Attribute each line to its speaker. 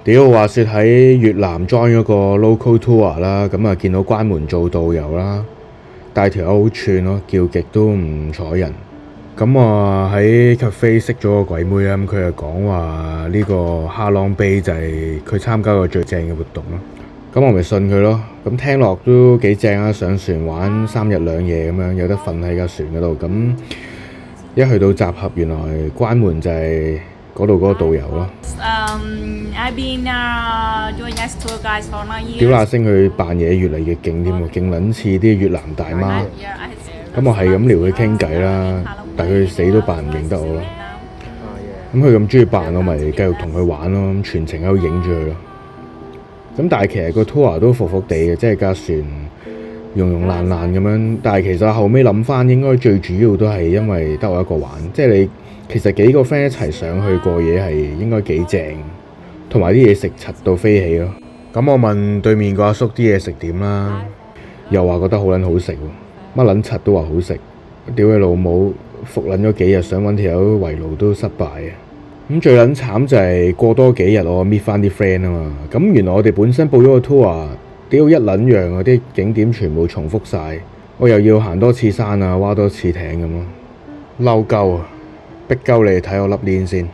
Speaker 1: 屌，話説喺越南 join 嗰個 local tour 啦，咁啊見到關門做導遊啦，但係條友好串咯，叫極都唔睬人。咁啊喺 cafe 識咗個鬼妹啦，咁佢就講話呢個哈朗卑就係佢參加過最正嘅活動咯。咁我咪信佢咯。咁聽落都幾正啊！上船玩3日2夜咁樣，有得瞓喺架船嗰度。咁一去到集合，原來關門就係嗰度嗰個導遊咯。
Speaker 2: I've been doing as tour guide for 9 years.
Speaker 1: 屌那星佢扮嘢越嚟越勁添喎，勁撚似啲越南大媽。咁我係咁撩佢傾偈啦，但佢死都扮唔認得我咯。咁佢咁中意扮，我咪繼續同佢玩咯，咁全程喺度影住佢咯。咁但係其實個 tour 都服服地嘅，即係架船溶爛咁樣。但係其實後尾諗翻，應該最主要都係因為得我一個玩，即係你其實幾個 friend 一齊上去過夜係應該幾正，同埋啲嘢食柒到飛起咯。咁我問對面個阿叔啲嘢食點啦，又話覺得好撚好食喎，乜撚柒都話好食。屌佢老母，服撚咗幾日，想揾條友圍爐都失敗啊！咁最撚慘就係過多幾日我搣翻啲 friend 啊嘛，咁原來我哋本身報咗個 tour，屌一撚樣啊，啲景點全部重複晒，我又要行多次山啊，挖多次艇咁咯，嬲鳩啊！逼鳩你睇我粒鏈先。